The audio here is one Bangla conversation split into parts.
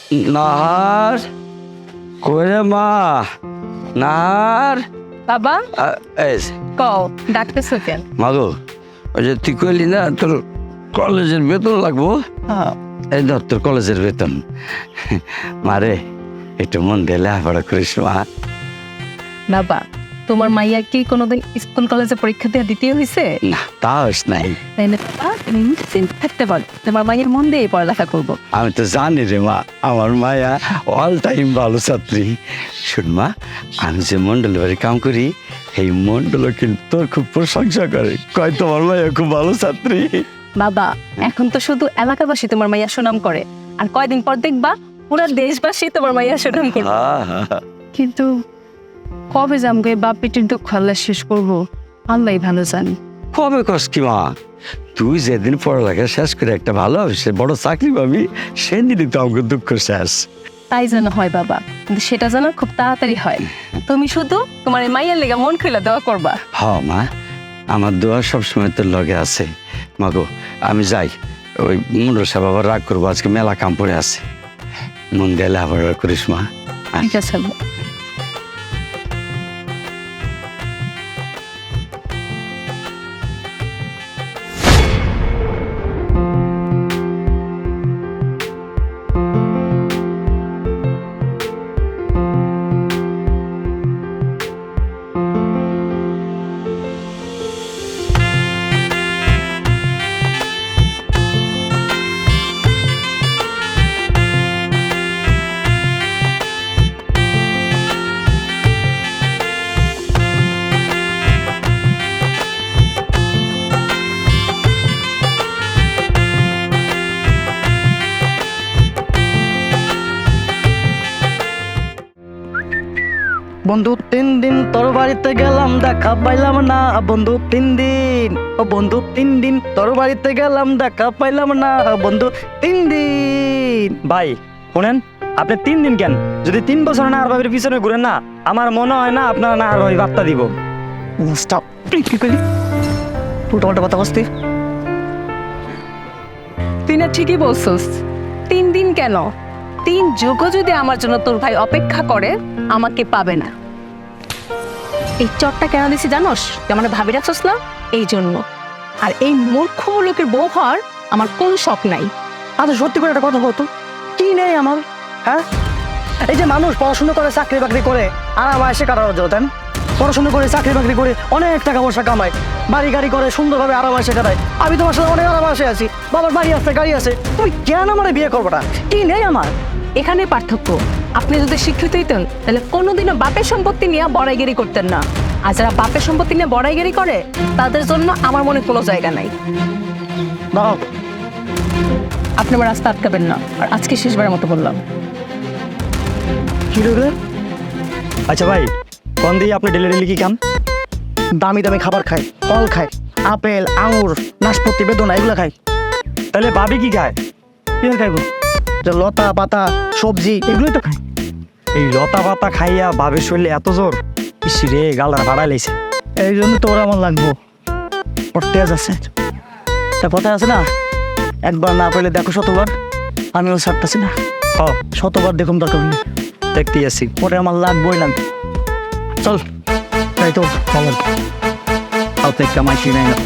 নাহার কইরে মা নাহার বাবা এই কও ডাকতেছো কেন? মাগো ওই যে তুই কইলি না তোর কলেজের বেতন লাগবো এই ধর তোর কলেজের বেতন মারে একটু মন দিয়ে লেখাপড়া করিস মা। বাবা তোমার মাইয়া কি কোনোদিন স্কুল কলেজে পরীক্ষা দিয়ে দ্বিতীয় হয়েছে? না তা হইস নাই। তাই না বাবা? তুমি নিশ্চিন্ত থাকতে পারো, তোমার মাইয়ের মন দিয়ে পড়ালেখা করবো। আমি তো জানি রে মা আমার মায়া অল টাইম ভালো ছাত্রী। শুন মা আমি যে মন্ডল বাড়ি কাম করি এই মন্ডল কিন্তু তোর খুব প্রশংসা করে, কয় তোমার মায়া খুব ভালো ছাত্রী। বাবা এখন তো শুধু এলাকাবাসী তোমার মাইয়া সুনাম করে, আর কয়দিন পর দেখবা পুরো দেশবাসী তোমার মাইয়া সুনাম করবে। কিন্তু কবে জামগে বাপ পিটির দুঃখ আল্লাহ শেষ করবো আল্লাহ ভালো জানি। কবে কস কি মা, তুই যেদিন পড়ালেখা শেষ করে একটা ভালো অফিসে বড় চাকরি পাবি সেদিনই তো আমাকে দুঃখ শেষ। তাই যেন হয় বাবা, কিন্তু সেটা যেন খুব তাড়াতাড়ি হয়। তুমি শুধু তোমার এই মাইয়ার লেগে মন খুলে দেওয়া করবা। হ মা আমার দোয়া সবসময় তোর লগে আছে। মাগো আমি যাই, ওই মন্ডল সাহেব আবার রাগ করবো, আজকে মেলা কাম পড়ে আছে। মন দিয়ে লেখাপড়া করিস মা। ঠিক আছে। বন্ধু 3 দিন তোর বাড়িতে গেলাম দেখা পাইলাম না বন্ধু 3 দিন, ও বন্ধু 3 দিন তোর বাড়িতে গেলাম দেখা পাইলাম না বন্ধু 3 দিন। ভাই শুনেন, আপনি 3 দিন কেন, যদি 3 বছর না আর ভাবির পিছনে ঘুরেন না আমার মনে হয় না আপনারা না আর ভাবি বার্তা দিব। স্টপ, কি কইলি পুরোটা কথা বসতি? তুই না ঠিকই বলছিস, 3 দিন কেন 3 যুগও যদি আমার জন্য তোর ভাই অপেক্ষা করে আমাকে পাবে না। এই চটটা কেন দিছি জানোস? তুই আমার ভাবি রাখছস না এই জন্য। আর এই মূর্খ লোকের বউ হওয়ার আমার কোন শখ নাই। আচ্ছা সত্যি করে একটা কথা বলতো, কি নেই আমার? হ্যাঁ এই যে মানুষ পড়াশোনা করে চাকরি বাকরি করে আরামায়েশে কাটানোর জন্য, তাই না? পড়াশোনা করে চাকরি বাকরি করে অনেক টাকা পয়সা কামায়, বাড়ি গাড়ি করে সুন্দরভাবে আরামায়েশে কাটায়। আমি তোমার সাথে অনেক আরামায়েশে আছি, বাবার বাড়ি আছে গাড়ি আছে, তুমি কেন আমার বিয়ে করবো না? কি নেই আমার? এখানে পার্থক্য। আপনি যদি শিক্ষিত হইতেন তাহলে কোনোদিনও বাপের সম্পত্তি নিয়ে বড়াইগিরি করতেন না। আর যারা বাপের সম্পত্তি নিয়ে বড়াইগিরি করে তাদের জন্য আমার মনে কোনো জায়গা নাই। দাঁড়াও, আপনি আমার রাস্তা আটকাবেন না, আর আজকে শেষবারের মতো বললাম। কি রে? আচ্ছা ভাই, কোন দিয়ে আপনি ডেলি ডেলি কি খান? দামি দামি খাবার খায়, ফল খায়, আপেল আঙুর নাশপাতি বেদনা এগুলো খায়। তাহলে ভাবি কি খায়? কি খাইবো? যে লতা পাতা সবজি এগুলোই তো খায়। এই লতা পাতা খাইয়া ভাবের শরীরে এত জোর, ইস রে গালদার ভাড়া লাইছে। এই জন্য তো ওরা আমার লাগবো, ওর তেজ আছে। তা কথা আছে না, একবার না পেলে দেখো শতবার, আমিও ছাড়তেছি না। শতবার দেখুন দরকার নেই, দেখতেই আসি, পরে আমার লাগবোই না। চল তাই তো ভালো, অত কামাইছি নাই না।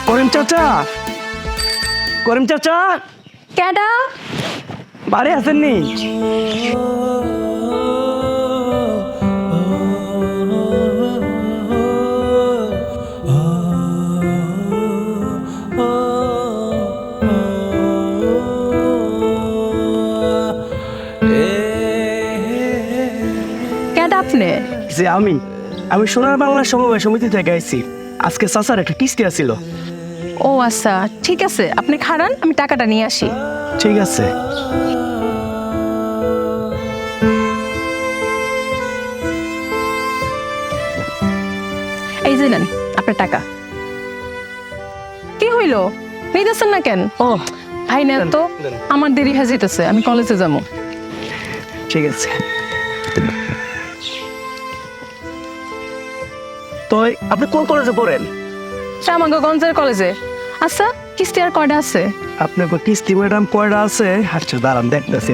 করিম চাচা, করিম চাচা ক্যাডা? বাড়ি আসেননি? ক্যাডা আপনি? যে আমি সোনার বাংলা সমবায় সমিতি থেকে আইছি। আজকে চাচার একটা কিস্তি আছিল। ও আচ্ছা ঠিক আছে, আপনি খাড়ান, আমি টাকাটা নিয়ে আসি। ঠিক আছে। এই নেন আপনার টাকা। কি হইলো, নিতেছেন না কেন? ও ভাই নেন তো, দেন। আমার দেরি হয়ে যেতেছে, আমি কলেজে যাবো। ঠিক আছে। তো আপনি কোন কলেজে পড়েন? শ্যামাঙ্গগঞ্জের কলেজে। আচ্ছা, কিস্তি আর কয়টা আছে? আপনার কিস্তি ম্যাডাম কয়টা আছে? আচ্ছা দাঁড়ান দেখতেছি।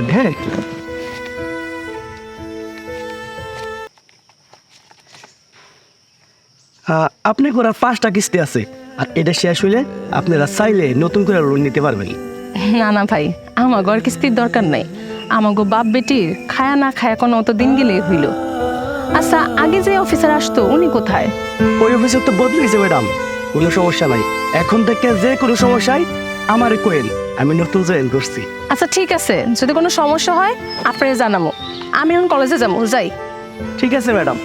হ্যাঁ, আপনি করার 5টা কিস্তি আছে, আর এটা শেষ হইলে আপনারা চাইলে নতুন করে লোন নিতে পারবেন। না না ভাই, আমার ঘর কিস্তির দরকার নাই। আমাগো বাপ বেটির খায়া না খায়া কোনো অত দিন গেলেই হইল। আচ্ছা, আগে যে অফিসার আসতো উনি কোথায়? ওই অফিসে তো বদলে গেছে ম্যাডাম, কোনো সমস্যা নাই। এখন থেকে যে কোনো সমস্যায় আমারে কোয়েন, আমি নতুন জয়েন করছি। আচ্ছা ঠিক আছে, যদি কোনো সমস্যা হয় আপনারা জানাবো। আমি এখন কলেজে যাবো, যাই। ঠিক আছে ম্যাডাম।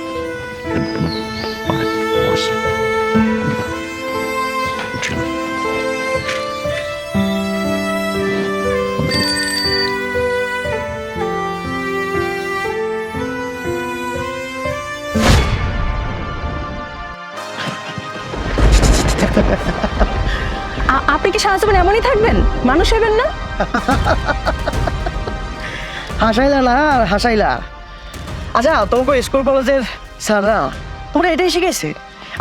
আপনি কি সারা জীবন এমনই থাকবেন? মানুষ হইবেন না? হাসাইলা না আর হাসাইলা। আচ্ছা, তোমাকে স্কুল কলেজের স্যাররা তোমরা এটাই শিখেছে?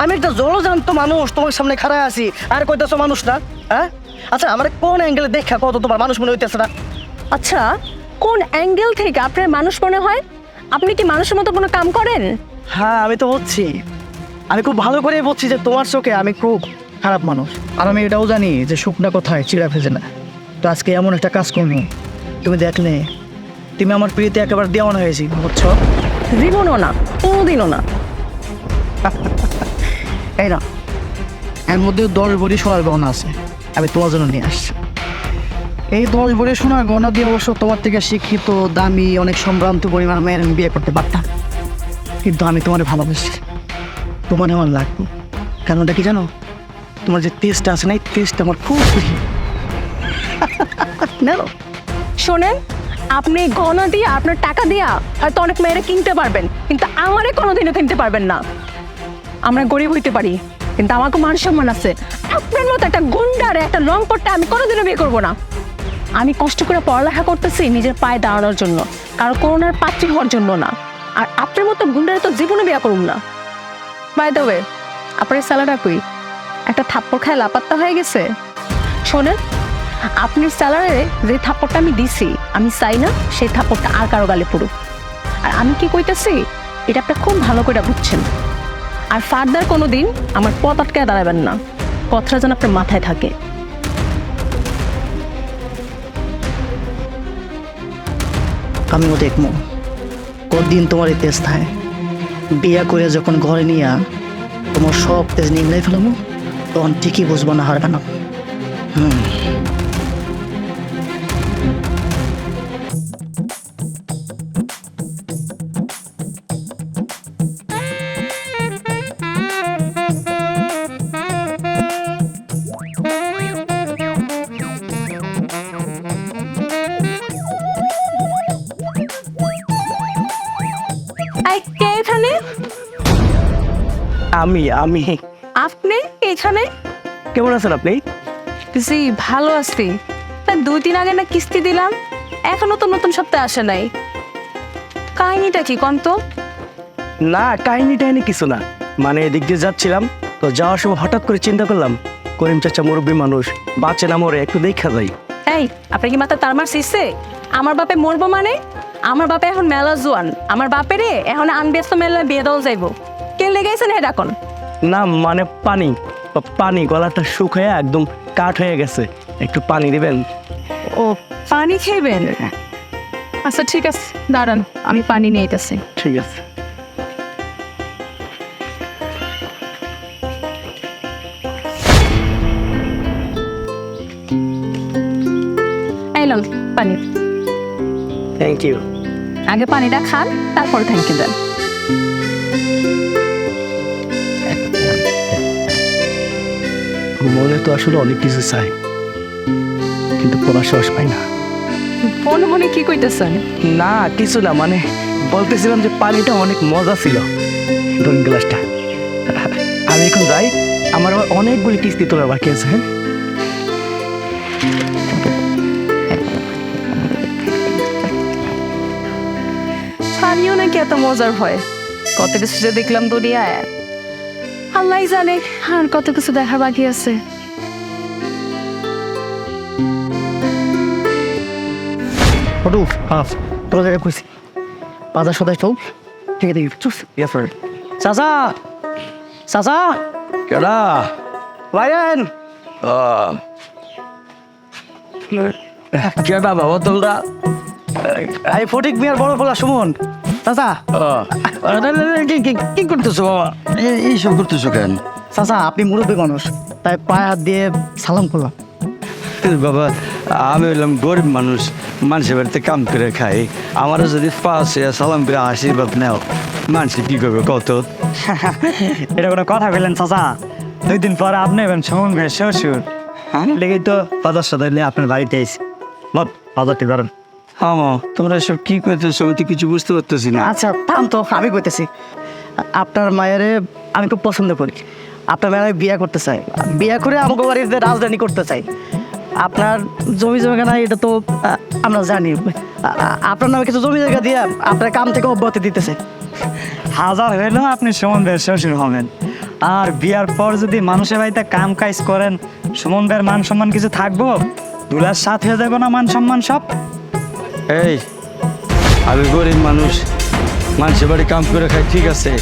আমি একটা জলজান্ত মানুষ তোমার সামনে খাড়া আছি, আর কইতেছো মানুষ না? হ্যাঁ, আচ্ছা আমার কোন অ্যাঙ্গেলে দেখা কত তোমার মানুষ মনে হইতেছে না? আচ্ছা, কোন অ্যাঙ্গেল থেকে আপনার মানুষ মনে হয়? আপনি কি মানুষের মতো কোনো কাম করেন? হ্যাঁ, আমি তো বলছি, আমি খুব ভালো করে বলছি যে তোমার চোখে আমি খুব খারাপ মানুষ। আর আমি এটাও জানি যে শুকনা কোথায় চিড়া ভেজে না। তো আজকে এমন একটা কাজ করবো, তুমি দেখলে তুমি আমার পিড়িতে একেবারে দেওয়ানো হয়েছি, বুঝছো? জীবনও না, কোনোদিনও না। এই না, এর মধ্যে 10 ভরি সোনার গহনা আছে, আমি তোমার জন্য নিয়ে আসছি। এই 10 ভরি সোনার গহনা দিয়ে অবশ্য তোমার থেকে শিক্ষিত, দামি, অনেক সম্ভ্রান্ত পরিমাণ মেয়ের আমি বিয়ে করতে পারতাম, কিন্তু আমি তোমার ভালোবাসি, তোমার আমার লাগবে। কারণটা কি জানো? তোমার যে টেস্টটা আছে না, এই টেস্টটা আমার খুব খুশি। শোনেন, আপনি গহনা দিয়ে আপনার টাকা দিয়া হয়তো অনেক মেয়েরা কিনতে পারবেন, কিন্তু আমারে কোনোদিনও কিনতে পারবেন না। আমরা গরিব হইতে পারি, কিন্তু আমাকে মান সম্মান আছে। আপনার মতো একটা গুন্ডারে, একটা লম্পটটা আমি কোনোদিনও বিয়ে করবো না। আমি কষ্ট করে পড়ালেখা করতেছি নিজের পায়ে দাঁড়ানোর জন্য, কারণ করোনার পাত্রী হওয়ার জন্য না। আর আপনার মতো গুন্ডারে তো জীবনে বিয়ে করুম না। বাই দ্য ওয়ে, আপনার স্যালাডা কই? একটা থাপ্পড় খায় লাপাত্তা হয়ে গেছে। শোনেন, আপনি স্যালারে যে থাপ্পড়টা আমি দিছি, আমি চাই না সেই থাপ্পড়টা আর কারো গালে পড়ুক। আর আমি কি কইতেছি এটা আপনি খুব ভালো করে বুঝছেন। আর ফার্দার কোনো দিন আমার পথ আটকায় দাঁড়াবেন না, কথাটা যেন আপনার মাথায় থাকে। আমিও দেখবো কতদিন তোমার এই তেজ থাকে। বিয়া করে যখন ঘরে নিয়ে তোমার সব তেজ নিংলাই ফেলাবো, তখন ঠিকই বুঝবো না হারবে না। এই, কে এখানে? আমি আপনি এখানে? কেমন আছেন আপনি? জি ভালো আছি। তা 2 দিন আগে না কিস্তি দিলাম, এখনো তো নতুন সপ্তাহে আসে নাই। কাহিনীটা কি কন্ত? না, কাহিনী টাহিনী কিছু না, মানে এদিক দিয়ে যাচ্ছিলাম, তো যাওয়ার সময় হঠাৎ করে চিন্তা করলাম করিম চাচা মুরব্বী মানুষ, বাঁচে না মরে একটু দেখা যাই। এই, আপনার কি মাথা তার মার শিখছে? আমার বাপে মরবো মানে? আমার বাপে এখন মেলা জোয়ান, আমার বাপেরে এখন আনব্যস্ত মেলা বিয়ে দেওয়া যাইব। কে লেগেছেন এটা এখন? না মানে পানি গলাটা শুকায় একদম কাঠ হয়ে গেছে, একটু পানি দিবেন? ও, পানি খেবেন? আচ্ছা ঠিক আছে, দাঁড়ান আমি পানি নিয়ে আইতাছি। ঠিক আছে। এই লন পানি। Thank you. আগে পানিটা খান, তারপর থ্যাংক ইউ দেন। মনে তো আসলে অনেক কিছু চাই, কিন্তু কোনো সাহস পাই না। মনে মনে কি কইতেছেন? না কিছু না, মানে বলতেছিলাম যে পানিটা অনেক মজা ছিল। ধরুন গ্লাসটা। আর আমি এখন যাই, আমার আবার অনেকগুলি কিস্তি তোলার বাকি আছে। হ্যাঁ, স্বামীও নাকি এত মজার হয়, কত কিছু যে দেখলাম দুনিয়ায়, আল্লাহ জানে আর কত কিছু দেখার বাকি আছে। ফটো হাফ তোর জায়গায় কইছি বাজার সদাই চল, ঠিক আছে চুস ইয়া ফর চাচা, চাচা কেডা? ভাইয়েন কেডা বাবা তোমরা? এই ফটিক মিয়ার বড় পোলা সুমন। চাচা কি করতেছো বাবা? এইসব করতেছো কেন? চাচা আপনি মুরব্বী মানুষ, তাই পায়ে হাত দিয়ে সালাম করলাম। বাবা আমি হইলাম গরিব মানুষ, মানুষের বাড়িতে কাম করে খাই, আমারও যদি পাশে সালাম করে আশীর্বাদ নেও, মানুষ কি করবে কত? এটা কোনো কথা বললেন চাচা? 2 দিন পরে আপনি এবেন সুমন ভাই শ্বশুর, লেগেই তো বাজার সদাই নিয়ে আপনার বাড়িতে এসে বল বাজারটি ধরেন। হ্যাঁ তোমরা সব কি করতেছো? আমি তো কিছু বুঝতে পারতেছি না। আচ্ছা থাম তো, আমি কইতেছি। আপনার মায়েরে আমি খুব পছন্দ করি, আপনার মায়ের বিয়ে করতে চাই, বিয়ে করে আমাকে বাড়িতে রাজধানী করতে চাই। আপনার জমি জায়গা নাই এটা তো আমরা জানি, আপনার নামে কিছু জমি জায়গা দিয়ে আপনার কাম থেকে অব্যাহতি দিতে চাই। হাজার হইলেও আপনি সুমন ভাইয়ের শ্বশুর হবেন, আর বিয়ার পর যদি মানুষের বাড়িতে কাম কাজ করেন, সুমন ভাইয়ের মান সম্মান কিছু থাকবো? দুলার সাথ হয়ে যাবে না মান সম্মান সব? এই আমি গরিব মানুষ, মানুষের বাড়ি কাম করে খাই, ঠিক আছে,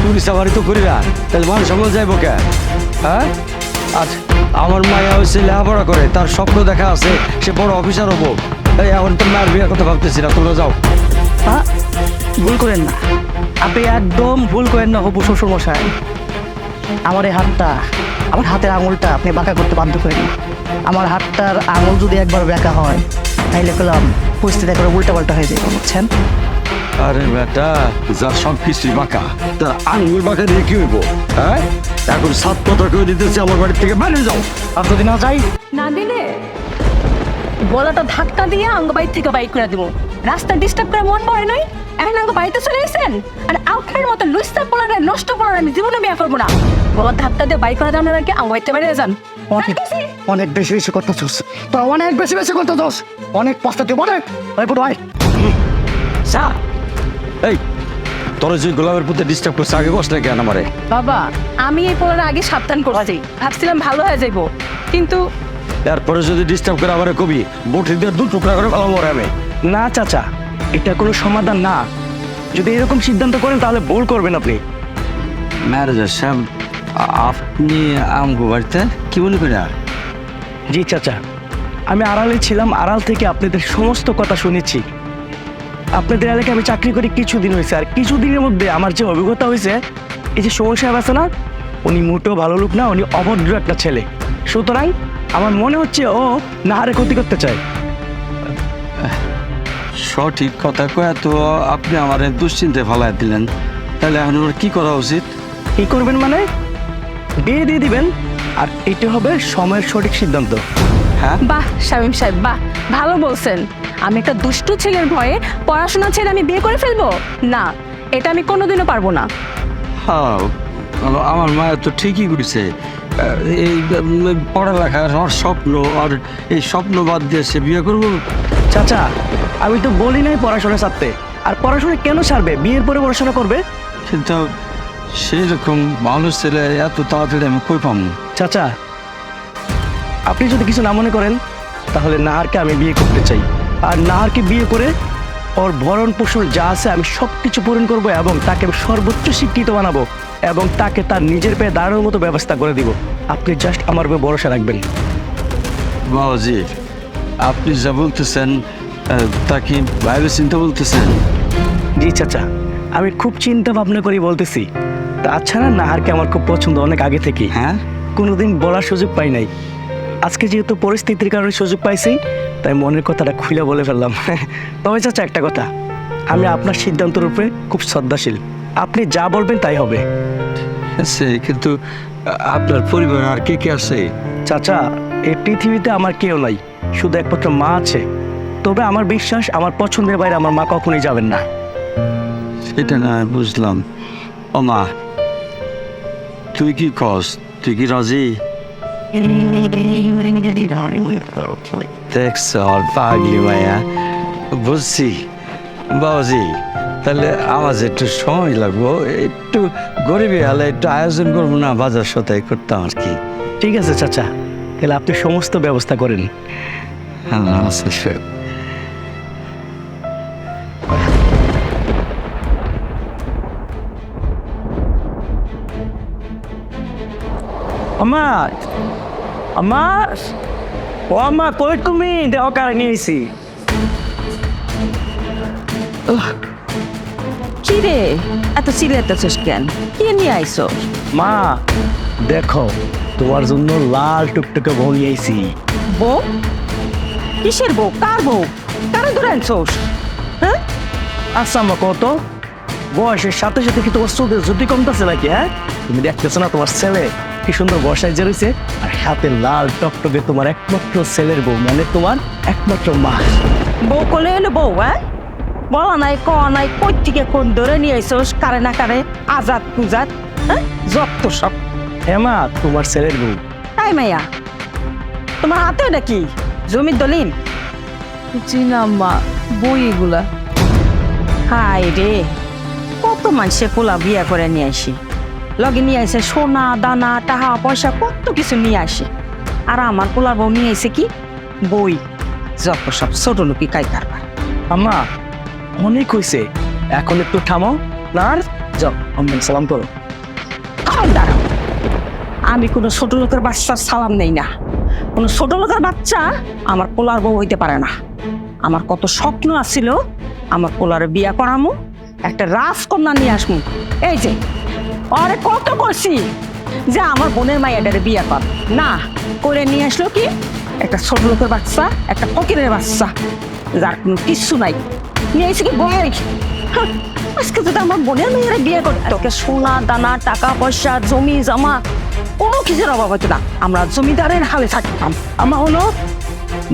তুই সাবারি তো করি না, তাহলে মানুষ সমাজ যাইবো কে? হ্যাঁ, আর আমার মায়া হচ্ছে লেখাপড়া করে, তার স্বপ্ন দেখা আছে সে বড় অফিসার হবো। এই এখন তো মায়ের বিয়ের কথা ভাবতেছি না, তোমরা যাও। হ্যাঁ, ভুল করেন না, আপনি একদম ভুল করেন না হবু শ্বশুর মশাই। আমার এই হাতটা, আমার হাতের আঙুলটা আপনি বাঁকা করতে বাধ্য করেন না। আমার হাতটার আঙুল যদি একবার বাঁকা হয় তাইলে পেলাম পরিস্থিতি একবার উল্টা পাল্টা হয়ে যাবে, বুঝছেন? আরে বেটা, যার সব কিছুই বাঁকা, তার আঙ্গুল বাঁকা দিয়ে কি হইব? হ্যাঁ, এখন 7 কথা কেউ দিতেছে আমার বাড়ি থেকে বাইরে যাও। আর যদি না যাই না দিলে গলাটা ধাক্কা দিয়ে আঙ্গ বাইর থেকে বাইক করে দিব। রাস্তা ডিস্টার্ব করে মন পড়ে নাই, এখন আঙ্গ বাড়িতে চলে এসেছেন আর আপনার মতো লুস্তা পোলারে নষ্ট পোলারে আমি জীবনে বিয়ে করবো না। গলা ধাক্কা দিয়ে বাইক করে দেওয়ার আগে আঙ্গ বাইতে বেরিয়ে যান। অনেক অনেক বেশি বেশি করতে চাস, তো অনেক বেশি বেশি করতে চাস, অনেক পস্তাতে অনেক ভাই পুরো ভাই। এই তোরা যে গোলাপের প্রতি ডিস্টার্ব করছে, আগে বস না কেন আমারে? বাবা আমি এই পোলারে আগে সাবধান করছি, ভাবছিলাম ভালো হয়ে যাইবো, কিন্তু এরপরে যদি ডিস্টার্ব করে আমার কবি বটি দিয়ে 2 টুকরা করে ফেলা মরে আমি। না চাচা, এটা কোনো সমাধান না। যদি এরকম সিদ্ধান্ত করেন তাহলে ভুল করবেন আপনি। ম্যানেজার সাহেব, আপনি আমগো বাড়িতে কি মনে করে? জি চাচা, আমি আড়ালে ছিলাম, আড়াল থেকে আপনাদের সমস্ত কথা শুনেছি। আপনাদের এলাকায় আমি চাকরি করি কিছুদিন হয়েছে, আর কিছুদিনের মধ্যে আমার যে অভিজ্ঞতা হয়েছে, এই যে সুমন সাহেব আছে না, উনি মোটেও ভালো লোক না, উনি অভদ্র একটা ছেলে। সুতরাং আমার মনে হচ্ছে ও নাহারে ক্ষতি করতে চায়। সঠিক কথা কয়ে তো আপনি আমার দুশ্চিন্তায় ফেলাই দিলেন, তাহলে এখন ওর কি করা উচিত? কি করবেন মানে? বিয়ে দিয়ে দিবেন, আর এটা হবে সময়ের সঠিক সিদ্ধান্ত। হ্যাঁ, বাহ শামীম সাহেব, বাহ ভালো বলছেন। আমি একটা দুষ্টু ছেলের ভয়ে পড়াশোনা ছেড়ে আমি বিয়ে করে ফেলবো না, এটা আমি কোনোদিনও পারবো না। হ্যাঁ, আমার মায়ের তো ঠিকই করেছে। এই পড়ালেখা আমার স্বপ্ন, আর এই স্বপ্ন বাদ দিয়ে সে বিয়ে করবো? চাচা আমি তো বলি নাই পড়াশোনা ছাড়তে, আর পড়াশোনা কেন ছাড়বে? বিয়ের পরে পড়াশোনা করবে। কিন্তু সেই রকম মানুষ ছেলে এত তাড়াতাড়ি আমি কই পাবো? চাচা আপনি যদি কিছু না মনে করেন, তাহলে নাহারকে আমি বিয়ে করতে চাই, আর নাহারকে বিয়ে করে ওর ভরণ পোষণ যা আছে আমি সব কিছু পূরণ করবো, এবং তাকে আমি সর্বোচ্চ শিক্ষিত বানাবো, এবং তাকে তার নিজের পায়ে দাঁড়ানোর মতো ব্যবস্থা করে দিব। আপনি জাস্ট আমার উপর ভরসা রাখবেন। বাবাজি, আপনি যা বলতেছেন তা কি বাইরে চিন্তা বলতেছেন? জি চাচা, আমি খুব চিন্তা ভাবনা করি বলতেছি। তাছাড়া নাহারকে আমার খুব পছন্দ অনেক আগে থেকে। হ্যাঁ, কোনোদিন বলার সুযোগ পাই নাই, আজকে যেহেতু পরিস্থিতির কারণে সুযোগ পাইছি, তাই মনের কথাটা খুলে বলে ফেললাম। তবে চাচা একটা কথা, আমি আপনার সিদ্ধান্তের উপরে খুব শ্রদ্ধাশীল, আপনি যা বলবেন তাই হবে। সে কিন্তু আপনার পরিবার আর কে কে আছে? চাচা এই পৃথিবীতে আমার কেউ নাই, শুধু একমাত্র মা আছে। তবে আমার বিশ্বাস আমার পছন্দের বাইরে আমার মা কখনোই যাবেন না। সেটা না বুঝলাম। ও মা, তুই কি কস, তুই কি রাজি? দেখছ আর পাগলি মায়া, বুঝছি বাবাজি। তাহলে আমার যে একটু সময় লাগবো, একটু গরিবী হলে একটু আয়োজন করবো না, বাজার সদাই করতাম আর কি। ঠিক আছে চাচা, তাহলে আপনি সমস্ত ব্যবস্থা করেন। আচ্ছা, আম্মা, আম্মা, ও আম্মা কই তুমি? দেহ কারে নিয়েছি। কি রে এত চিল্লাতেছিস কেন? কি নিয়ে আইছো? মা দেখো, তোমার জন্য লাল টুকটুকে বউ নিয়ে আইছি। বউ? কিসের বউ? কার বউ? কারে ধরে আনছোস? হ্যাঁ? আচ্ছা আম্মা, কত বয়সের সাথে সাথে কি তোমার চোখের যদি কমতেছে নাকি? হ্যাঁ, তুমি দেখতেছো না তোমার ছেলে কি সুন্দর বর্ষায় যে রয়েছে, আর হাতে লাল টকটকে তোমার একমাত্র ছেলের বউ, মানে তোমার একমাত্র মা। বউ কোলে এলো বউ? হ্যাঁ, বলা নাই ক নাই, কই থেকে কোন ধরে নিয়ে আইছোস? কারে না কারে, আজাদ পুজাত, হ্যাঁ, যত সব। হ্যাঁ মা, তোমার ছেলের বউ। তাই মাইয়া, তোমার হাতে নাকি জমির দলিল? জি না আম্মা, বই এগুলা। হাই রে, কত মানুষে পোলা বিয়া করে নিয়ে আসি, লগে নিয়ে আসে সোনা দানা টাকা পয়সা কত কিছু নিয়ে আসে, আর আমার পোলার বউ নিয়ে আসে কি বই, যত সব ছোট লোকি কাই কারবার। আম্মা অনেক হয়েছে, এখন একটু থামো না, আর যাও আম্মা সালাম করো। খাও দাঁড়াও, আমি কোনো ছোট লোকের বাচ্চার সালাম নেই না। কোনো ছোট লোকের বাচ্চা আমার পোলার বউ হইতে পারে না। আমার কত স্বপ্ন আছিল, আমার পোলারে বিয়া করামু, একটা রাজকন্যা নিয়ে আসমু। এই যে আরে কত করছি যে আমার বোনের মাইয়াটারে বিয়া কর, না করে নিয়ে আসলো কি একটা ছোট লোকের বাচ্চা, একটা ফকিরের বাচ্চা, যার কোনো কিচ্ছু নাই। নিয়ে এসে কি বই, আজকে যদি আমার বোনের মেয়েরা বিয়ে করতো, তোকে সোনা দানা টাকা পয়সা জমি জমা কোনো কিছুর অভাব হতো না, আমরা জমিদারের হালে থাকতাম। আমার হলো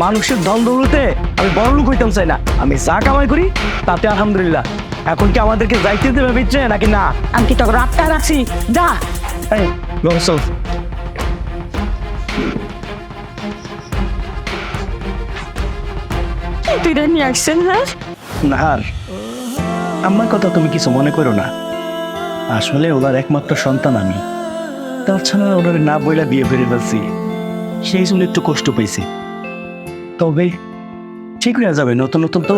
মানুষের ধন দৌলতে আমি বড় লোক হইতাম চাই না, আমি যা কামাই করি তাতে আলহামদুলিল্লাহ। এখন কি আমাদেরকে যাইতে দেবে বিচ্ছে নাকি না? আমি কি তোকে রাতটা রাখছি? যা এই গোসল। কি তুই রে নিয়ে আসছেন? হ্যাঁ, নাহার, আমার কথা তুমি কিছু মনে করো না, আসলে ওনার একমাত্র সন্তান আমি, তাছাড়া ওনার না বইলা বিয়ে করে ফেলছি, সেই জন্য একটু কষ্ট পেয়েছি। তবে ঠিক হয়ে যাবে, নতুন নতুন তো,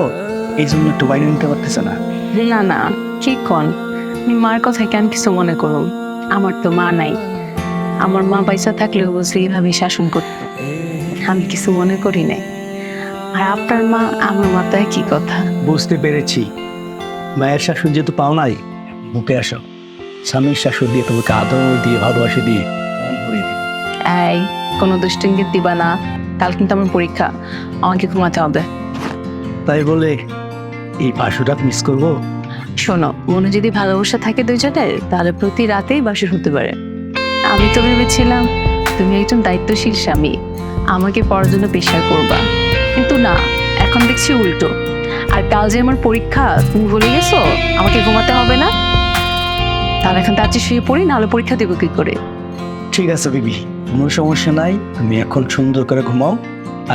এই জন্য একটু বাইরে নিতে পারতেছে না। না না, ঠিক কন, আমি মার কথায় কেন কিছু মনে করুন? আমার তো মা নাই, আমার মা পয়সা থাকলেও বুঝি এইভাবে শাসন করত, আমি কিছু মনে করি নাই। আর আপনার মা আমার মা তো একই কথা। বুঝতে পেরেছি, মায়ের শাশুড়ি যেহেতু পাও নাই, বুকে আসো, স্বামীর শাশুড়ি দিয়ে তোমাকে আদর দিয়ে ভালোবাসে দিয়ে মন ভরিয়ে দিই। এই কোনো দুষ্টিঙ্গিত দিবা না, কাল কিন্তু আমার পরীক্ষা, আমাকে ঘুমাতে হবে। তাই বলে এই বাসুটা মিস করবো? শোনো, মনে যদি ভালোবাসা থাকে দুইজনের, তাহলে প্রতি রাতেই বাসর হতে পারে। আমি তো ভেবেছিলাম তুমি একজন দায়িত্বশীল স্বামী, আমাকে পড়ার জন্য প্রেশার করবা, কিন্তু না, এখন দেখছি উল্টো। আর কাল যে আমার পরীক্ষা, তুমি বলে গেছো আমাকে ঘুমাতে হবে না, তাহলে এখন তার চেয়ে শুয়ে পড়ি, নাহলে পরীক্ষা দেবো কি করে? ঠিক আছে বিবি, কোনো সমস্যা নাই, তুমি এখন সুন্দর করে ঘুমাও,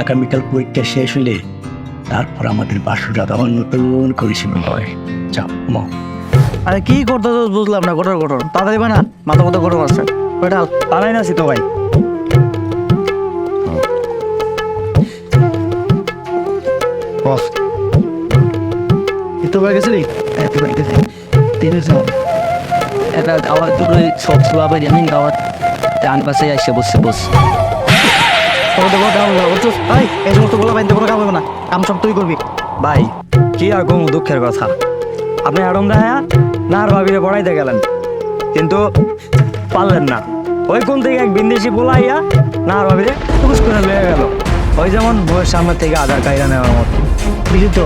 আগামীকাল পরীক্ষা শেষ হইলে তারপর আমাদের বাসুটা তখন নতুন করে শুরু হয়। যাও ঘুমাও। আরে কি করতে বুঝলাম না, গটর গটর তাড়াতাড়ি বানা, মাথা মতো গরম আছে, ওইটা পালাই না তো ভাই। এত বার গেছিলি? এত বার গেছি এটা গাওয়ার দূরে সব বাবা জানেন গাওয়ার ডান পাশে আসে বসে বস এই সমস্ত বলা বাইতে কোনো কাম হবে না, কাম সব তুই করবি। ভাই কি আর কম দুঃখের কথা, আপনি আড়ম দেখা না আর ভাবিরে পড়াইতে গেলেন, কিন্তু পারলেন না। ওই কোন থেকে এক বিন্দেশি বলাইয়া না আর ভাবিরে টুকুস করে লেগে গেল, ওই যেমন বউয়ের সামনে থেকে আধার কাইরা নেওয়ার মতো। বুঝলি তো,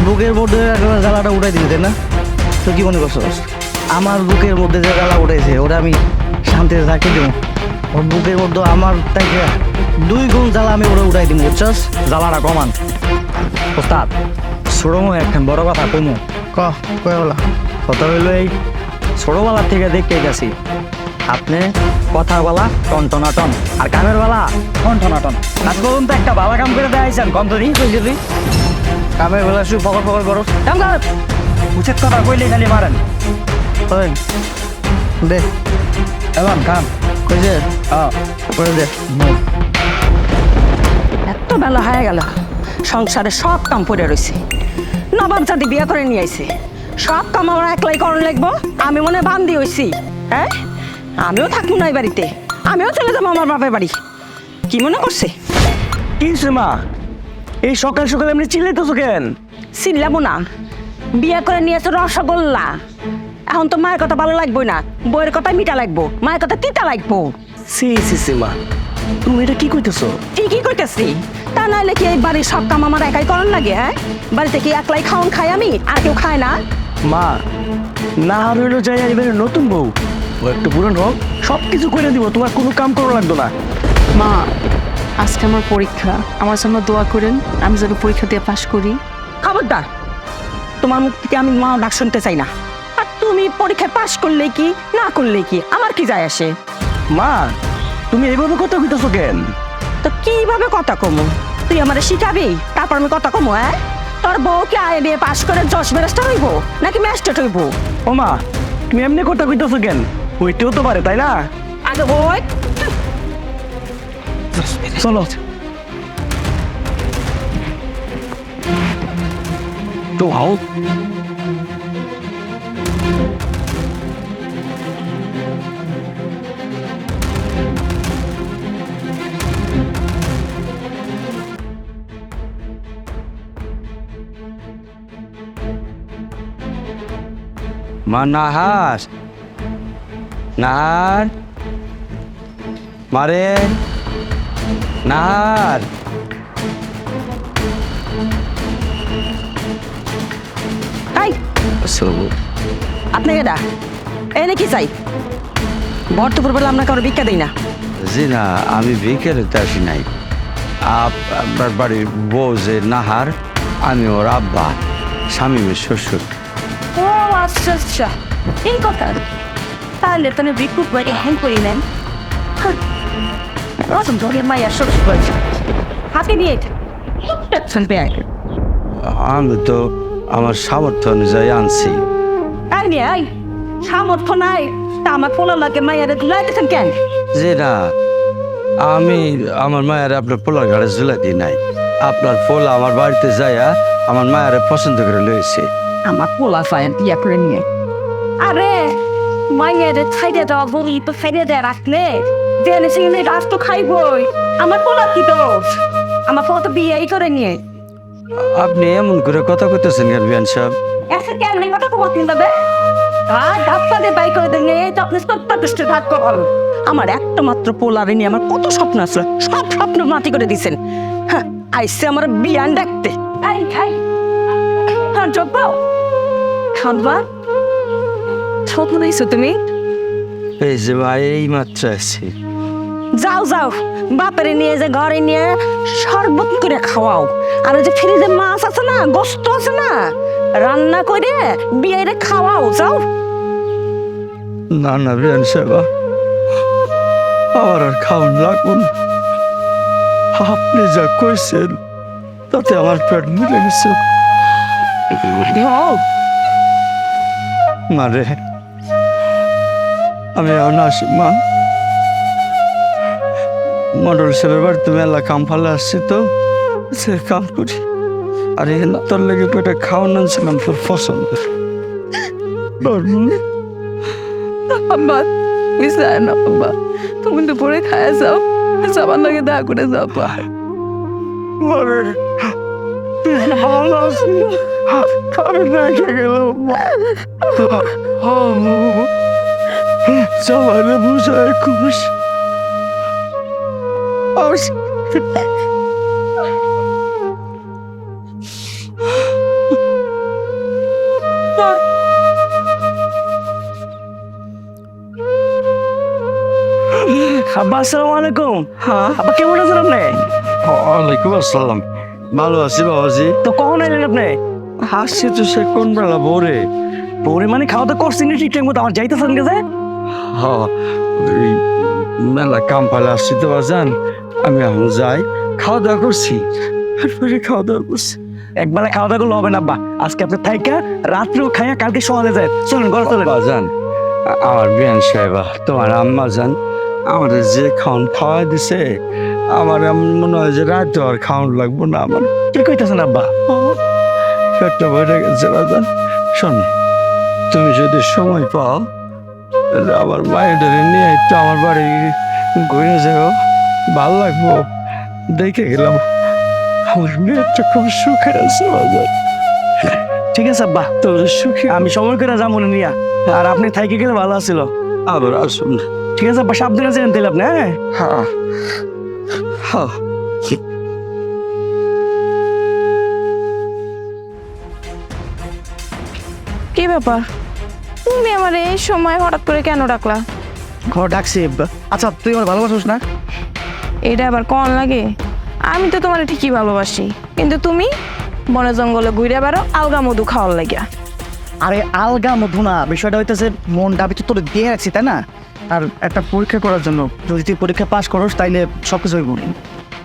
বুকের মধ্যে একেবারে জ্বালাটা উঠাই দিলি তাই না? তুই কি মনে করছো আমার বুকের মধ্যে যে জ্বালা উঠেছে ওটা আমি শান্তিতে থাকি দেবো? ওর বুকের মধ্যে আমার থেকে 2 গুণ জ্বালা আমি ওরা উঠাই দিব, বুঝছস? জ্বালাটা কমান ওস্তাদ, ছোড়মো একখান বড় কথা কমু। কয়া বলা কথা হইলো এই ছোটবেলার থেকে দেখতে গেছি আপনি কথা বলা টন টনাটন আর কামের বেলা টন টনাটন। আজ বলুন তো একটা ভালো কাম করে দেখাইছেন কম তো দিন কই যদি কামের বেলা শুধু ফকর ফকর করো কাম কর উচিত কথা কইলে খালি মারেন। ওই দে এমন কাম কইছে করে দে। এত বেলা হয়ে গেল, সংসারে সব কাম পড়ে রয়েছে। নবাব জাতি বিয়ে করে নিয়ে আইছে, সব কাম আমার একলাই করণ লাগবো। আমি মনে বান্দি হইছি, হ্যাঁ? আমিও থাকবো না এই বাড়িতে, আমিও চলে যাবো আমার বাপের বাড়ি। কি মনে করছে? কি হইছে মা? এই সকাল সকাল এমনি চিল্লাইতেছো কেন? চিল্লাবো না, বিয়ে করে নিয়ে এসে রসগোল্লা। এখন তো মায়ের কথা ভালো লাগবে না, বইয়ের কথা মিঠা লাগবো, মায়ের কথা তিতা লাগবো। সি মা, তুমি এটা কি কইতেছো? ঠিকই কইতেছি। তা নাইলে কি এই বাড়ির সব কাম আমার একাই করণ লাগে? হ্যাঁ, বাড়িতে কি একলাই খাওন খাই আমি, আর কেউ খায় না? মা, না হইলো যাই এবারে নতুন বউ, ও একটু পুরান হোক, সব কিছু করে দিব, তোমার কোনো কাম করা লাগতো না। মা, আজকে আমার পরীক্ষা, আমার জন্য দোয়া করেন, আমি যেন পরীক্ষা দিয়ে পাশ করি। খবরদার, তোমার মুখ থেকে আমি মা ডাক শুনতে চাই না। আর তুমি পরীক্ষায় পাশ করলে কি না করলে কি, আমার কি যায় আসে? মা, তুমি এইভাবে কথা কইতেছো কেন? তো কিভাবে কথা কমো? তুই আমারে শিখাবি, তারপর আমি কথা কমো? হ্যাঁ, তোর বউ কি আয় বিয়ে পাশ করে জজ ব্যারিস্টার হইব নাকি ম্যাজিস্ট্রেট হইব? ও মা, তুমি এমনি কথা কইতেছো কেন? হইতেও তো পারে, তাই না? আগে ওই চলো তো হাও। মা নাহার, নাহার, মারে নাহার। এই, আপনি এটা এনে কি চাই? বর্তপুর বেলা আপনাকে আমরা ভিক্ষা দিই না। জি না, আমি বিকেলেতে আসি নাই। আপনার বাড়ির বউ যে নাহার, আমি ওর আব্বা, স্বামীমের শ্বশুর। ও আচ্ছা আচ্ছা, এই কথা। তাহলে তো বিকুট বাড়ি হ্যাং করিলেন। রসম ধরে মাইয়া শ্বশুর বাড়ি হাতে নিয়ে শুনবে। আমি তো আমার সামর্থ্য অনুযায়ী আনছি। আর নিয়ে আই, সামর্থ্য নাই তা আমার পোলা লাগে মাইয়ারে দুলাইতেছেন কেন? জি না, আমি আমার মায়ের আপনার পোলার ঘাড়ে ঝুলাই দিই নাই। আপনার পোলা আমার বাড়িতে যাইয়া আমার মায়ের পছন্দ করে লয়েছে। আমার পোলা ফায়ার বিয়া করে নিয়ে। আরে মাইয়ারে ছাইড়ে দেওয়া বলি তো ফেলে দেয় রাখলে জেনে সিনে রাস তো খাইবই। আমার পোলা কি দোষ? আমার পোলা তো বিয়েই করে নিয়ে। আপনি এমন করে কথা কইতেছেন কেন বিয়ান সাহেব? এসে কেমনি কথা কমাতেন তবে? ডাক্তার দিয়ে বাই করে দেন, এই তো আপনি সত্যাদৃষ্ট ধাক কর। আমার একটা মাত্র পোলারে নিয়ে আমার কত স্বপ্ন আসলো, সব স্বপ্ন মাটি করে দিছেন। হ্যাঁ, আইসে আমার বিয়ান ডাকতে। এই খাই হ্যাঁ যোগ পাও খানবা। ছোট দিয়েছো তুমি? এই যে মা, এই মাত্র আছি। যাও যাও, বাপেরে নিয়ে যে ঘরে নিয়ে শরবত করে খাওয়াও। আর ওই যে ফ্রিজে মাছ আছে না, গোস্ত আছে না, রান্না করে বিয়েরে খাওয়াও। যাও। না না বিয়ান সাহেব, আমার আর খাওয়ান লাগবো না। আপনি যা কইছেন তাতে আমার পেট মিলে গেছে। মারে, আমি এখন আসি মা। মন্ডল সাহেবের বাড়িতে মেলা কাম ফালে আসছে, তো সে কাম করি। আর এখানে তোর লেগে পেটে খাওয়ান আনছিলাম তোর পছন্দ। আব্বা মিশায় না আব্বা, তুমি তো পরে খায় যাও, সবার লাগে দা করে যাও। মারে, ভালো আছি, আমি দেখে গেলাম সবাই বুঝায় খুশ। আব্বা আসসালামু আলাইকুম। আব্বা কেমন আছেন আপনি? ওয়ালাইকুম আসসালাম, ভালো আছি বাবাজি। তো কখন এলেন আপনি? হাসছি তো সে কোন বেলা ভোরে। পরে মানে খাওয়া দাওয়া করছেন ঠিকঠাক মতো? আমার যাইতেছেন গেছে? হ ওই মেলা কাম পালে আসছি তো বাজান, আমি এখন যাই, খাওয়া দাওয়া করছি, তারপরে খাওয়া দাওয়া করছি। একবেলা খাওয়া দাওয়া করলে হবে না আব্বা, আজকে আপনি থাইকা রাত্রেও খাইয়া কালকে সকালে যায়। চলুন ঘরে চলেন। বাজান আমার বিয়ান সাহেবা, তোমার আম্মা যান আমার যে খাওয়ান খাওয়াই দিছে, আমার এমন মনে হয় যে রাতে আর খাওয়ান লাগবো না, আমার কি কইতেছেন আব্বা? পেটটা ভরে গেছে বাজান। শোন, তুমি যদি সময় পাও তাহলে আমার মায়ের নিয়ে একটু আমার বাড়ি ঘুরে যাও, ভালো লাগবো। দেখে গেলাম আমার মেয়েটা খুব সুখে আছে বাজান। ঠিক আছে আব্বা, তোর সুখে আমি সময় করে যাবো না নিয়া, আর আপনি থাইকে গেলে ভালো আছিল। আবার আসুন। ঠিক আছে আব্বা, সাবধানে যেন তাইলে আপনি। হ্যাঁ হ্যাঁ হ্যাঁ। কি ব্যাপার, তুমি আমার এই সময় হঠাৎ করে কেন ডাকলা? ঘর ডাকছি। আচ্ছা তুই আমার ভালোবাসিস না? এটা আবার কোন লাগে? আমি তো তোমার ঠিকই ভালোবাসি, কিন্তু তুমি বনে জঙ্গলে ঘুরে বেড়াও আলগা মধু খাওয়ার লাগিয়া। আরে আলগা মধু না, বিষয়টা হইতেছে মন দাবি তো তোর দিয়ে রাখছি তাই না, আর একটা পরীক্ষা করার জন্য, যদি তুই পরীক্ষা পাস করস তাইলে সবকিছু হইব।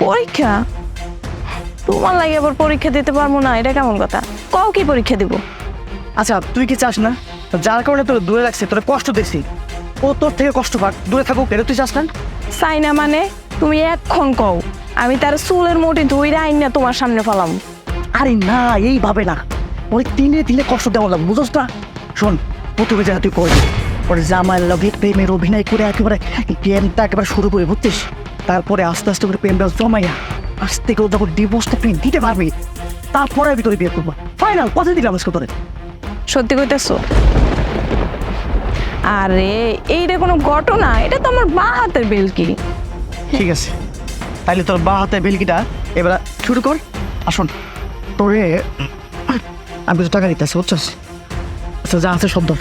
পরীক্ষা? তোমার লাগে আবার পরীক্ষা দিতে পারবো না, এটা কেমন কথা? কও কি পরীক্ষা দিব? আচ্ছা তুই কি চাস না, যার কারণে তোর দূরে রাখছে, তোর কষ্ট দিছি, ও তোর থেকে কষ্ট পাক, দূরে থাকুক, এটা তুই চাস না? চাই না মানে? তুমি এক্ষণ কও, আমি তার চুলের মুঠি ধুইরা আইন না তোমার সামনে ফেলাম। আরে না, এইভাবে না, ওই দিনে দিনে কষ্ট দেওয়া লাগবে, বুঝোস না? শোন, প্রথমে যা তুই করবি, ওর জামাই লগে প্রেমের অভিনয় করে একেবারে প্রেমটা একেবারে শুরু করে, বুঝছিস? তারপরে আস্তে আস্তে করে প্রেমটা জমাইয়া আস্তে করে যখন ডিভোর্সটা প্রেম দিতে পারবি, তারপরে আমি তোর বিয়ে করবো। ফাইনাল কথা দিলাম আজকে তোরে। সত্যি কইতেছো? আরে এইটা কোনো ঘটনা, এটা তো আমার মা হাতের বেলকি। ঠিক আছে, তাইলে তোর বা হাতে বেলকিটা এবার শুরু কর। আসুন তোরে আমি কিছু টাকা দিতেছি, বুঝছস? আচ্ছা যা আছে সব ধর,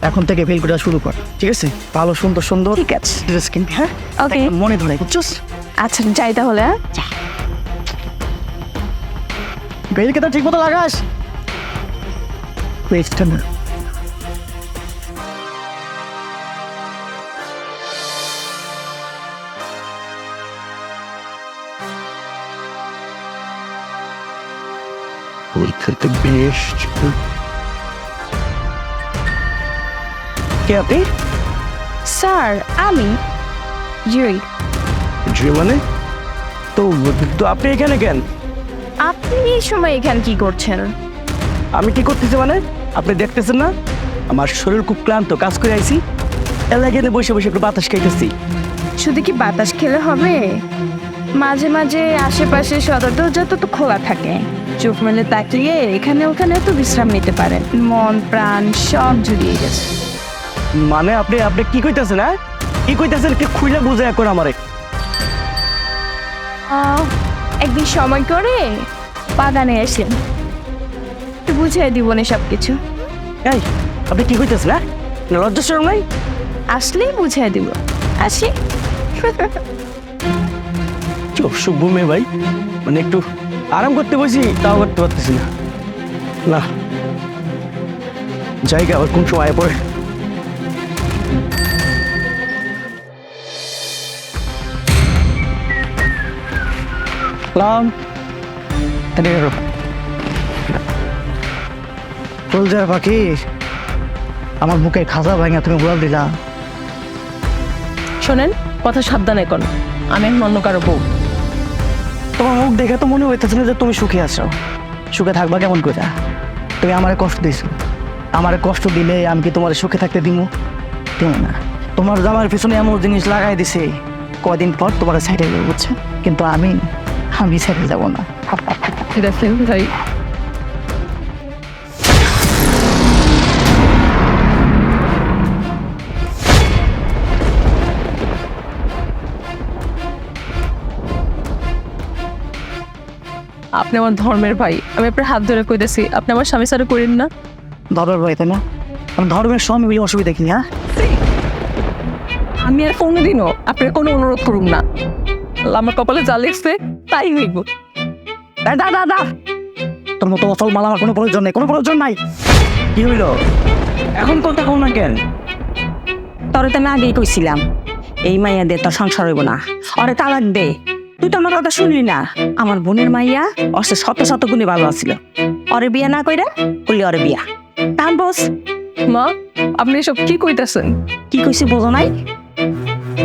এখন থেকে বেলকিটা শুরু কর, ঠিক আছে? ভালো সুন্দর সুন্দর ঠিক আছে, ড্রেস কিনবি, হ্যাঁ? ওকে। মনে ধরে, বুঝছস? আচ্ছা যাই তাহলে। হ্যাঁ, বেলকিটা ঠিক মতো লাগাস। ওয়েস্ট না। পরীক্ষাতে বেশ কে আপনি? স্যার আমি জুই। জি মানে? তো তো আপনি এখানে কেন? আপনি এই সময় এখানে কি করছেন? আমি কি করতেছি মানে? আপনি দেখতেছেন না আমার শরীর খুব ক্লান্ত, কাজ করে আইছি, এলাকায় বসে বসে একটু বাতাস খাইতেছি। শুধু কি বাতাস খেলে হবে? মাঝে মাঝে আশেপাশে সদর দরজা তো খোলা থাকে, চোখ মেলে তাকিয়ে এখানে ওখানে তো বিশ্রাম নিতে পারেন। মন প্রাণ সব জুড়িয়ে গেছে। মানে আপনি আপনি কি কইতেছেন? হ্যাঁ কি কইতেছেন? কি খুইলা বুঝে এখন আমারে? একদিন সময় করে বাগানে আসেন, একটু বুঝিয়ে দিব না সব কিছু। এই আপনি কি কইতেছেন? হ্যাঁ লজ্জা শরম নাই? আসলেই বুঝিয়ে দিব। আসি। চোখ শুভ মেয়ে ভাই, মানে একটু আরাম করতে বসি তাও করতে পারতেছি না। না জায়গা আবার কোন সময় পড়ে। কলজার পাখি, আমার বুকে খাজা ভাঙা তুমি বল দিলা। শোনেন, কথা সাবধানে কোন, আমি এখন অন্য কারো বউ। তোমার মুখ দেখে তো মনে হইতেছে না যে তুমি সুখে আছো। সুখে থাকবা কেমন করে? তুমি আমারে কষ্ট দিছো, আমারে কষ্ট দিলে আমি কি তোমার সুখে থাকতে দিব? দিব না। তোমার জামার পিছনে এমন জিনিস লাগাই দিছে, কয়দিন পর তোমার সাইডে যাবো, বুঝছো? কিন্তু আমি সাইডে যাব না। দেখেন ভাই, আপনি আমার ধর্মের ভাই, আমি আপনার হাত ধরে কইতেছি আপনি আমার স্বামী সারা করেন না। ধর্মের ভাই তাই না? আমি ধর্মের স্বামী ওই অসুবিধা কি? হ্যাঁ আমি আর কোনোদিনও আপনার কোনো অনুরোধ করুম না, আমার কপালে যা লিখছে তাই হইব। দাদা তোর মতো অচল মাল আমার কোনো প্রয়োজন নেই, কোনো প্রয়োজন নাই। কি হইল এখন কথা কও না কেন? তোরে তো আমি আগেই কইছিলাম এই মাইয়া দে তোর সংসার হইব না, অরে তালাক দে। তুই তো আমার কথা শুনলি না। আমার বোনের মাইয়া অসে শত শত গুণে ভালো আছিল, অরে বিয়া না কইরা বললি অরে বিয়া। তাহলে বস মা, আপনি এসব কি কইতাছেন? কি কইছি বোঝো নাই?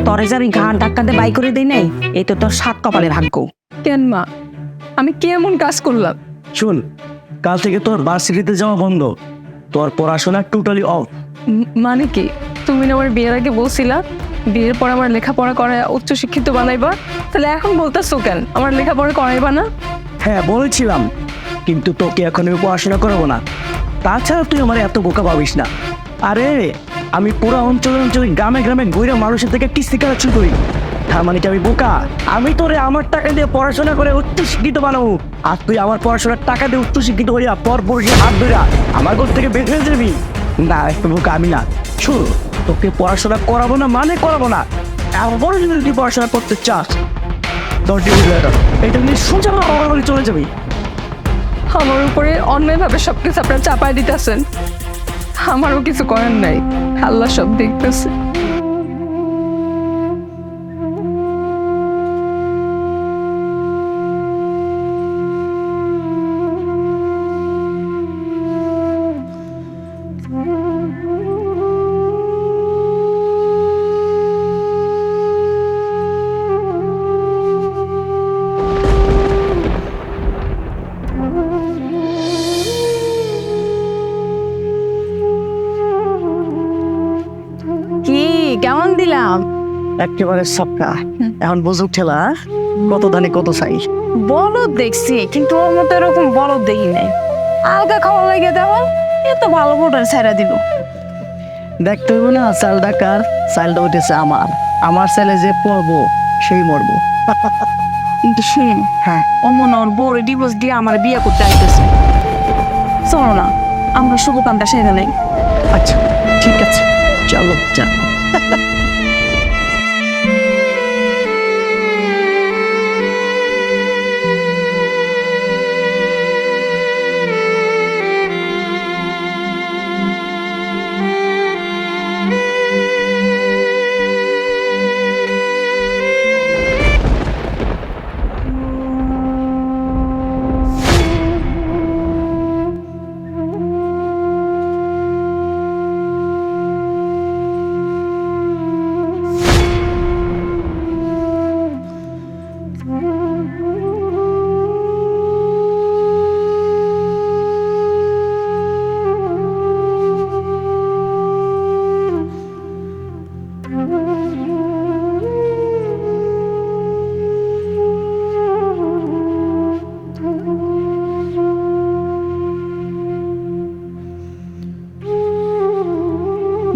তরে যে আমি ঘাট ধাক্কা দিয়ে বাই করে দেই নাই, এই তো তোর সাত কপালে ভাগ্য। কেন মা, আমি কি এমন কাজ করলাম? শুন, কাল থেকে তোর ভার্সিটিতে যাওয়া বন্ধ, তোর পড়াশোনা টোটালি অফ। মানে কি? তুমি না আমার বিয়ের আগে বলছিলা বিয়ের পর আমার লেখাপড়া করা উচ্চশিক্ষিত বানাইবা, তাহলে এখন বলতেছো কেন আমার লেখাপড়া করাইবা না? হ্যাঁ বলেছিলাম, কিন্তু তোকে এখন আমি পড়াশোনা করাবো না। তাছাড়া তুই আমার এত বোকা ভাবিস না। আরে আমি পুরো অঞ্চলে অঞ্চলে গ্রামে গ্রামে ঘুরে মানুষের থেকে কিস্তি কালেকশন করি। তার মানে কি আমি বোকা? আমি তোরে আমার টাকা দিয়ে পড়াশোনা করে উচ্চশিক্ষিত বানাবো, আর তুই আমার পড়াশোনার টাকা দিয়ে উচ্চশিক্ষিত হইয়া পর পরিষে হাত ধরিয়া আমার ঘর থেকে বের হয়ে যাবি? না, একটু বোকা আমি না। শুন, তোকে পড়াশোনা করাবো না মানে করাবো না। এমন যদি তুই পড়াশোনা করতে চাস, তোর এটা নিয়ে সোজা আমার চলে যাবি। আমার উপরে অন্যায়ভাবে সবকিছু আপনারা চাপাই দিতেছেন, আমারও কিছু করার নাই, আল্লাহ সব দেখতেছে। কি কেমন দিলাম? একেবারে সবকা। এখন বুঝুক ঠেলা, কত ধানে কত চাই। বলদ দেখছি, কিন্তু ওর মতো এরকম বলদ দেখি নাই। আলগা খাওয়া লাগে দেখো, এত ভালো বোটার ছেড়া দিল। দেখতে হইব না চালটা কার? চালটা উঠেছে আমার, আমার ছেলে যে পড়বো সেই মরবো। কিন্তু শুন, হ্যাঁ, অমন ওর বউরে ডিভোর্স দিয়ে আমার বিয়ে করতে আইতেছে। চলো না, আমরা শুভ কামটা সেরে নেই। আচ্ছা ঠিক আছে, চলো চা।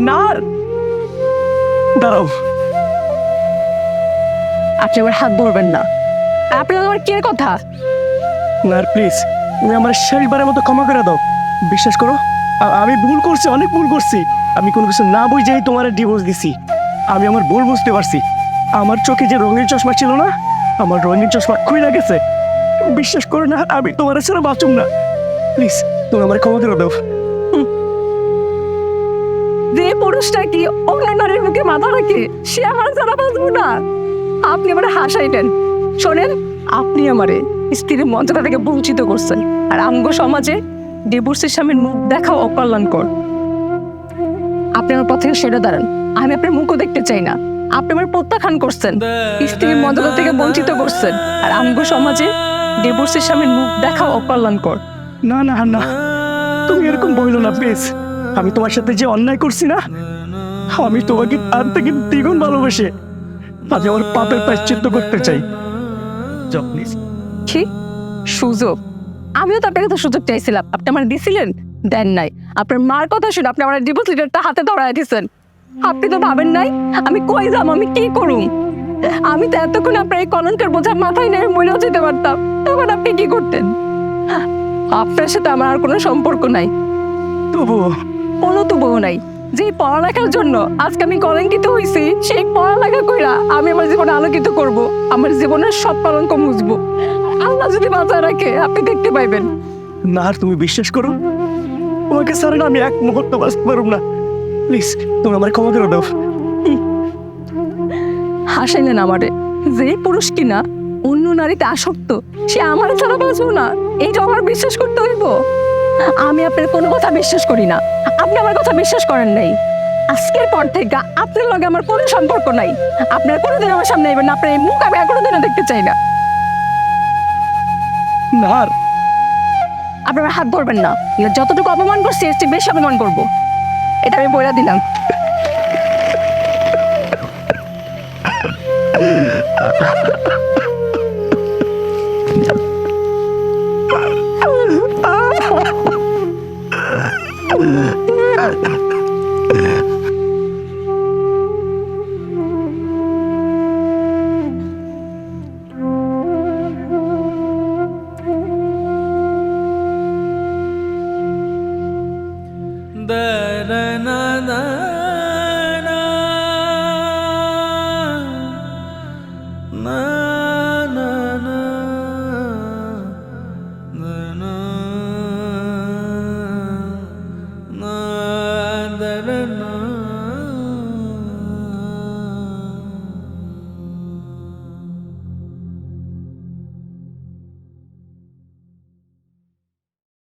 না, দাঁড়াও। আপনি আমার হাত ধরবেন না। আপনার আমার কে কথা? না প্লিজ, তুমি আমার শেষবারের মতো ক্ষমা করে দাও। বিশ্বাস করো, আমি ভুল করছি, অনেক ভুল করছি। আমি কোনো কিছু না বুঝেই তোমার ডিভোর্স দিছি। আমি আমার ভুল বুঝতে পারছি। আমার চোখে যে রঙিন চশমা ছিল না, আমার রঙিন চশমা খুইলা গেছে। বিশ্বাস করো না, আমি তোমার ছাড়া বাঁচুম না। প্লিজ তুমি আমার ক্ষমা করে দাও। যে পুরুষটা কি অন্য নারীর মুখে মাথা রাখে, সে আমার ছাড়া বাঁচবো না। আপনি আমার হাসাইতেন। শোনেন, আপনি আমারে স্ত্রীর মর্যাদা থেকে বঞ্চিত করছেন, আর আমগো সমাজে ডিভোর্সের স্বামীর মুখ দেখাও অকল্যাণকর। আপনি আমার পথে সরে দাঁড়ান, আমি আপনার মুখও দেখতে চাই না। আপনি আমার প্রত্যাখ্যান করছেন, স্ত্রীর মর্যাদা থেকে বঞ্চিত করছেন, আর আমগো সমাজে ডিভোর্সের স্বামীর মুখ দেখাও অকল্যাণকর। না না না, তুমি এরকম বললো না প্লিজ। আমি তোমার সাথে যে অন্যায় করছি না, আমি তোমাকে তার থেকে দ্বিগুণ ভালোবাসে আজ আমার পাপের প্রায়শ্চিত্ত করতে চাই। যাও প্লিজ। কি সুযোগ? আমিও তো আপনার কাছে সুযোগ চাইছিলাম, আপনি আমার দিছিলেন? দেন নাই। আপনার মার কথা শুনে আপনি আমার ডিভোর্স লেটারটা হাতে ধরায় দিয়েছেন। আপনি তো ভাবেন নাই আমি কই যাম, আমি কি করুম। আমি তো এতক্ষণ আপনার এই কলঙ্কের বোঝা মাথায় নিয়ে মরেও যেতে পারতাম, তখন আপনি কি করতেন? আপনার সাথে আমার আর কোনো সম্পর্ক নাই, তবুও কোনো তবুও নাই। যে পড়ালেখার জন্য আজকে আমি কলঙ্কিত হয়েছি, সেই পড়ালেখা কইরা আমি আমার জীবনে আলোকিত করব, আমার জীবনের সব কলঙ্ক মুছবো। আল্লাহ যদি বাঁচায় রাখে, আপনি দেখতে পাইবেন। না, আর তুমি বিশ্বাস করো, তোমাকে ছাড়া না আমি এক মুহূর্ত বাঁচতে পারব না। প্লিজ তুমি আমার ক্ষমা করে দাও। হাসাইলেন আমারে, যে পুরুষ কিনা অন্য নারীতে আসক্ত সে আমার ছাড়া বাঁচবো না, এইটা আমার বিশ্বাস করতে হইব? আমি আপনার কোনো কথা বিশ্বাস করি না, আপনি আমার কথা বিশ্বাস করেন নাই। আজকের পর থেকে আপনার লগে আমার কোনো সম্পর্ক নাই। আপনার কোনোদিন আমার সামনে আইবেন না, আপনার এই মুখ আমি আর কোনোদিনও দেখতে চাই না। নাহার, আপনারা হাত ধরবেন না, যতটুকু অপমান করছি এর চেয়ে বেশি অপমান করবো, এটা আমি বইলা দিলাম। the